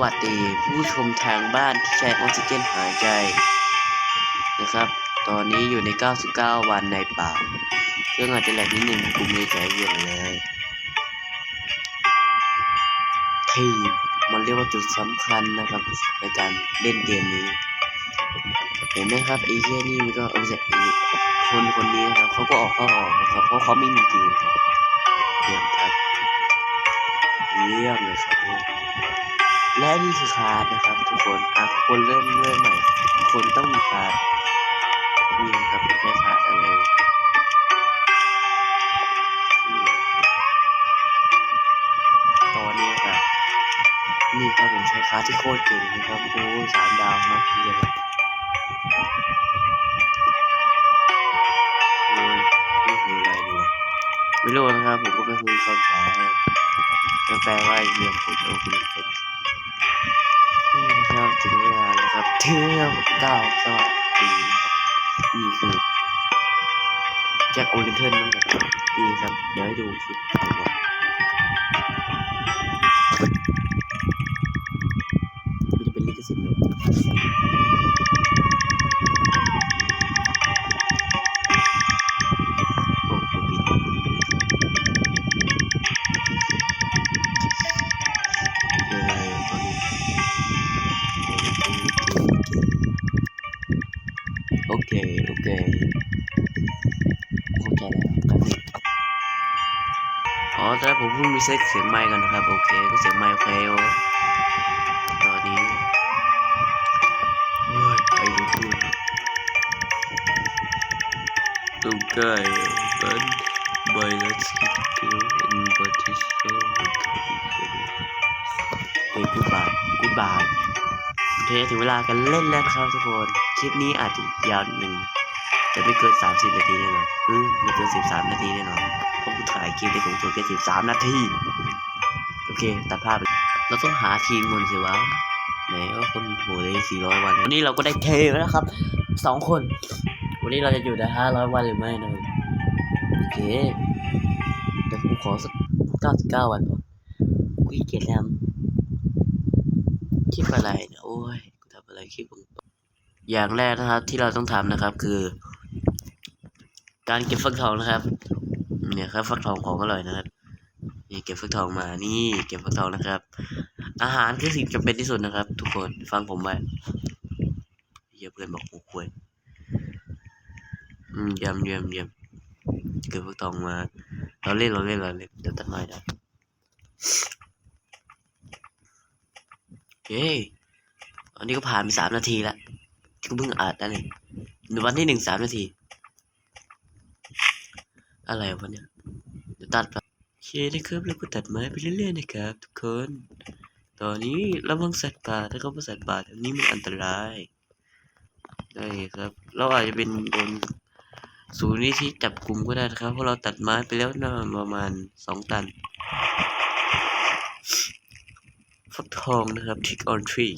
วัสดีผู้ชมทางบ้านที่ใช้ออกซิเจนหายใจนะครับตอนนี้อยู่ใน99วันในป่าเรื่องอาจจะแหลกนิดนึงกูไม่ใจเย็นเลยทีมมันเรียกว่าจุดสำคัญนะครับในการเล่นเกมนี้เห็นไหมครับไอ้เหี้ยนี่มันก็คนนี้นะครับเขาก็ออกนะครับเพราะเขาไม่มีเกมครับเยี่ยมครับเยี่ยมเลยครับและนี่คือคาร์ดนะครับทุกคนคนเริ่มใหม่ทุกคนต้องมีคาร์ดนี่ครับเป็นแค่คาร์ดอะไรตอนนี้ครับนี่ครับผมใช้คาร์ดที่โคตรเก่งนะครับโอ้3 ดาวนะเยอะเลยโอ้ยนี่คืออะไรเนี่ยไม่รู้นะครับผมก็ไม่เคยเข้าใจแปลว่าเยี่ยมผมโอ้คุณคนนี่นะครับถึงเวลาแล้วครับเที่ยว9สวัสดีนะครับนี่คือแจ็คโอลินเทิร์นนั่นแหละนี่ครับเดี๋ยวให้ดูคลิปมันจะเป็นลิขสิทธิ์เลยโอ้กูผิดโอเคเข้าใจแล้วครับแต่ผมเพิ่งรีเซ็ตเสียงไมค์กันนะครับโอเคก็เสียงไมค์โอเคตอนนี้ไปดูพูดต้องใกล้กันใบละ10 กิโลอินบัติโซกูบายโอเคถึงเวลากันเล่นแล้วครับทุกคนคลิปนี้อาจจะยาวหนึ่งแต่ไม่เกิน30 นาทีแน่นอนไม่เกิน13 นาทีแน่นอนเพราะกูถ่ายคลิปได้สูงสุดแค่13 นาทีโอเคตัดภาพเราต้องหาทีมคนสิวะไหนว่าคนโหได้400 วันวันนี้เราก็ได้เทแล้วนะครับ2 คนวันนี้เราจะอยู่ได้500 วันหรือไม่นะครับโอเคแต่ผมขอสัก99 วันก่อนกูขี้เกียจแล้วคลิปอะไรเนี่ยโอ้ยกูทำอะไรคลิปอย่างแรกนะครับที่เราต้องทำนะครับคือการเก็บฟักทองนะครับเนี่ยครับฟักทองของอร่อยนะครับนี่เก็บฟักทองมานี่เก็บฟักทองนะครับอาหารคือสิ่งจำเป็นที่สุดนะครับทุกคนฟังผมไว้เพื่อนบอกโอ้โหเยี่ยมเก็บฟักทองมาเราเล่นเดี๋ยวตัดไม้ได้เฮ้ยอันนี้ก็ผ่านไป3 นาทีแล้วที่กูเพิ่งอัดนั่นเองวันที่1 3 นาทีอะไรวะเนี่ยเดี๋ยวตัดไปโอเคนะครับแล้วก็ตัดไม้ไปเรื่อยๆนะครับทุกคนตอนนี้ระวังสัตว์ป่าถ้าเขาเป็นสัตว์ป่าแถวนี้มันอันตรายได้ครับเราอาจจะเป็นโดนศูนย์นิธิจับกลุ่มก็ได้นะครับเพราะเราตัดไม้ไปแล้วน่าประมาณ2 ตันฟักทองนะครับ Trick on Tree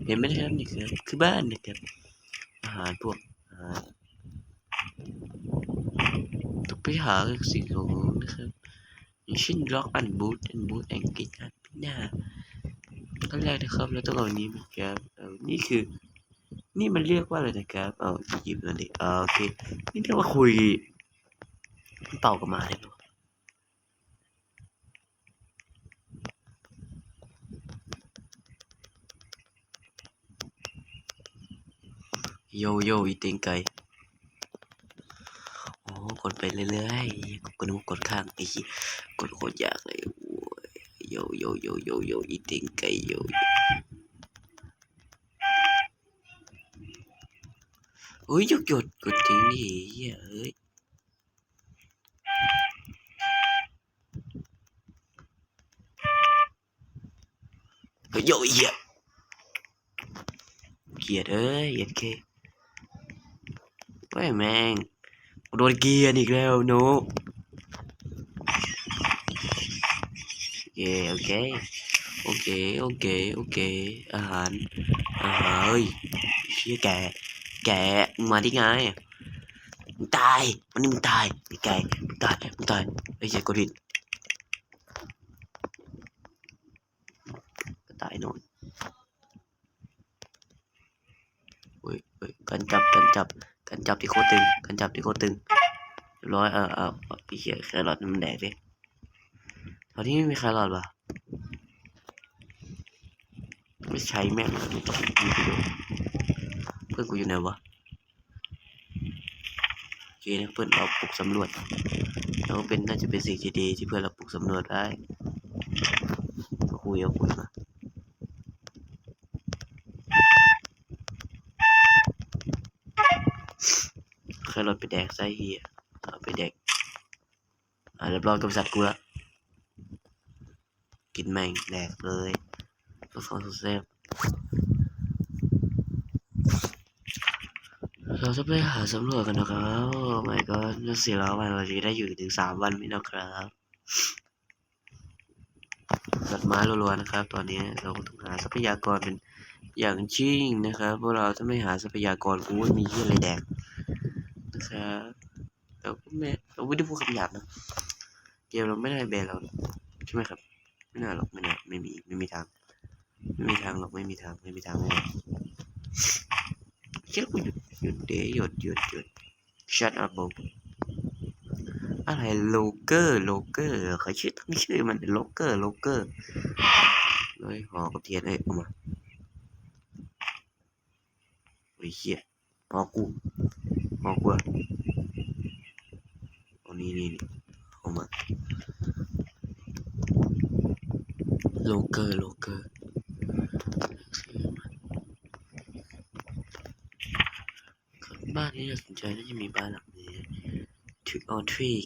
เห็นไหมนะครับนี่คือบ้านนะครับอาหารพวกต้องไปหาสิ่งของนะครับอย่างเช่นล็อกอันบูทแองกิสอันพินาขั้นแรกนะครับเราต้องเอานี้มาครับนี่มันเรียกว่าอะไรนะครับหยิบมาดิโอเคนี่เรียกว่าคุยเป่ากับมาเลยโยอีเต็งไก่โอ้กดไปเรื่อยๆกดกดข้างไอ้กดโคตรยากเลยโอ้ยโยอีเต็งไก่โยเฮ้ยหยุดกดทิ้งดิเฮ้ยโยเกียดเหยียดเคเฮ้ยแม่งโดนเกียร์อีกแล้วโนโอเคอาหารเฮ้ยเชี่ยแกมาได้ไงมึงตายวันนี้มึงตายไอ้แกมึงตายไอ้เหี้ยกดผิดก็ตายโน่น การจับที่โคตรตึงการจับที่โคตรตึงเรียบร้อยพี่เขียแครอทมันแดกดิตอนนี้ไม่มีแครอทว่ะไม่ใช้แม่งมีประโยชน์เพื่อนกูอยู่ไหนวะโอเคนะเพื่อนเราปลุกสำรวจแล้วน่าจะเป็นสิ่งที่ดีที่เพื่อนเราปลุกสำรวจได้คุยมาแครอทไปแดกไส้เฮียไปแดกเรียบร้อยกับสัตว์กูละกินแม่งแดกเลยตัวฟองสุดแซ่บเราจะไปหาสำรวจกันนะครับโอ้ my god จะ400 วันเราจะได้อยู่ถึง3 วันไหมนะครับตัดไม้รัวๆนะครับตอนนี้เราต้องหาทรัพยากรเป็นอย่างยิ่งนะครับเพราะเราถ้าไม่หาทรัพยากรกูไม่มีที่อะไรแดกนะครับเราไม่ได้พูดคำหยาบนะเกมเราไม่ได้แบนเราใช่ไหมครับไม่น่าหรอกไม่มีทางหรอกไม่มีทางคิดว่าหยุดเดหยุด shut up บอกอะไรโลเกอร์เขาตั้งชื่อมันโลเกอร์เลยห่อกับเทียนเอามาโอ้ยเหี้ยห่อกูอะเอานี่เอามาโลเกอร์บ้านนี้น่าสนใจน่าจะมีบ้านหลังนี้trick or treat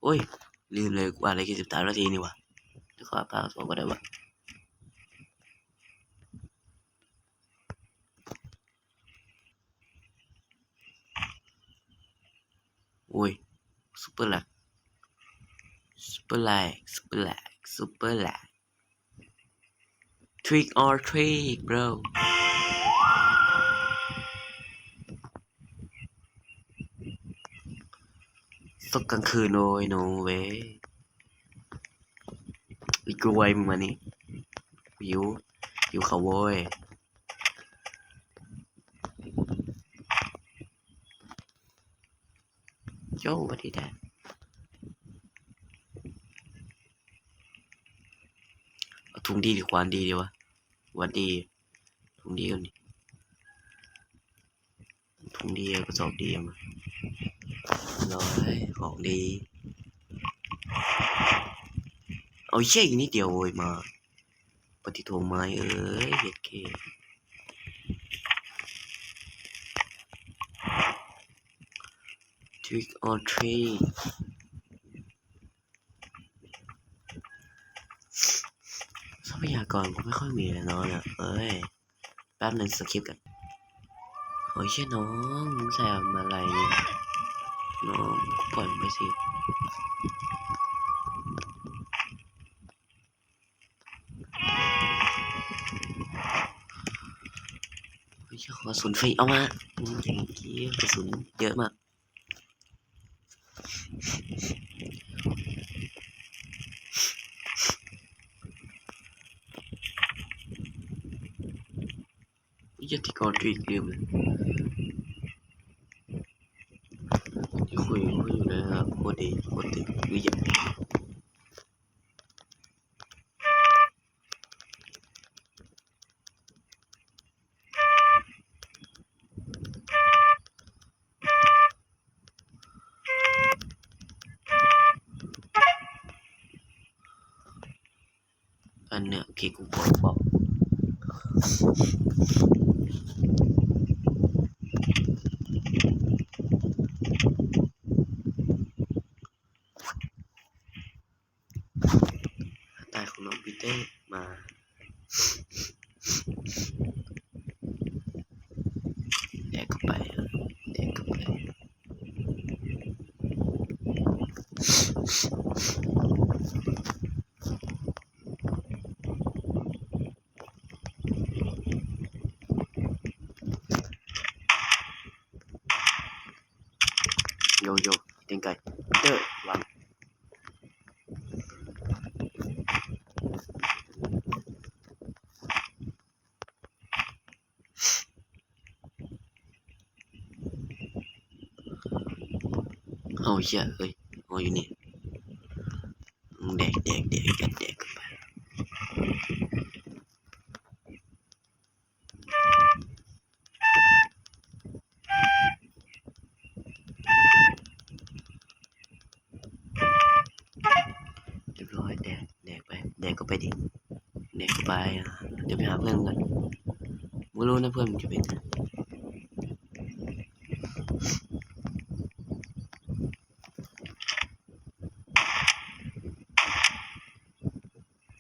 โอ้ยลืมเลยกว่าอะไรกี่13 นาทีนี่วะจะขอพาตัวก็ได้วะโอ้ยซุปเปอร์แลกtrick or treat bro สักกลางคืนโอ้ยโนเว้ยอีกรวยมึงมานี่หิวเขาโว้ยโจ้วัดดีแดดถุงดีหรือควานดีวะวัดดีถุงดีกันดิถุงดีกระสอบดีมาร้อยของดีเอาเช่อีกนิดเดียวโวยมาปฏิทวงไม้เอ้ยเด็ดเคtrick or treat ทรัพยากรก็ไม่ค่อยมีเลยเนาะเนี่ยเอ้ยแป๊บนึงสคริปกันโอ้ยเช่น้องใส่อะไรเนี่ยน้องปล่อยไปสิไม่ใช่กระสุนไฟเอามาอย่างนี้กระสุนเยอะมากนี่จะติดกอดอีกเรื่องเลยที่คุยอยู่นะครับโคตรดีวิญญาณอันเนี้ยโอเคกูบอกตายของน้องปีเตอร์มาแดกเข้าไปโยเต็งไก่เตอร์วาง เอาเชี่ยเฮ้ยเอาอยู่นี่แดกกันไปเรียบร้อยแดกไปแดกก็ไปดิแดกก็ไปเดี๋ยวไปหาเพื่อนกันไม่รู้นะเพื่อนมันจะเป็นไง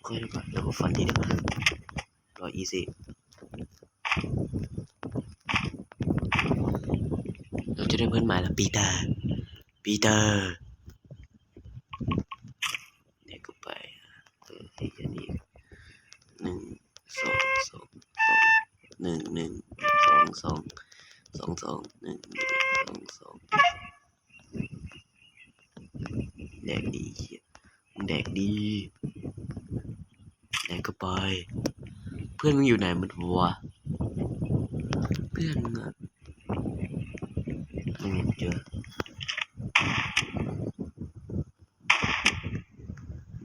ค่อยดีกว่าแล้วก็ฟันทีเดียวรออีซี่เราจะได้เพื่อนใหม่แล้วปีเตอร์เด็กก็ไปไอ้เจนี่1 2 2 1 1 2 2 1 2 2แดกดีแดกดีแดกก็ไปเพื่อนมึงอยู่ไหนมันหัวเพื่อนมึงอะไม่เจอ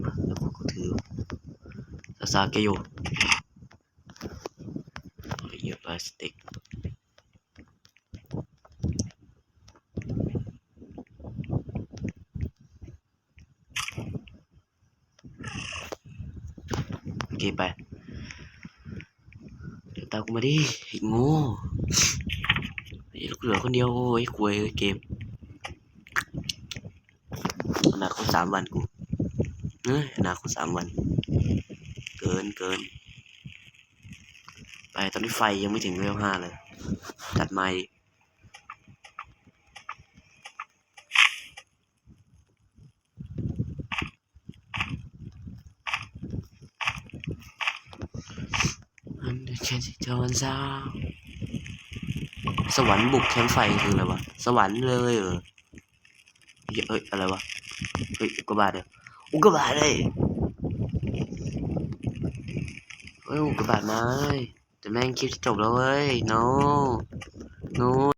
มาแล้วกูถือซาเกโยเหยียบพลาสติกโอเคไปเดี๋ยวตามกูมาดิไอ้โง่ไอ้ลูกเหลือคนเดียวโอ้ยควยเกมอนาคต3 วันกูอนาคต3 วันเกินไปตอนนี้ไฟยังไม่ถึงเลเวล 5เลยตัดไม้อันเดอร์แคนจอนซาสวรรค์บุกแคมป์ไฟคืออะไรวะสวรรค์เลยเอ้ยอะไรวะเฮ้ยอุกกาบาตเลยอุกกาบาตเลยเฮ้ยอุกกาบาตมาแต่แม่งคลิปจะจบแล้วเว้ย no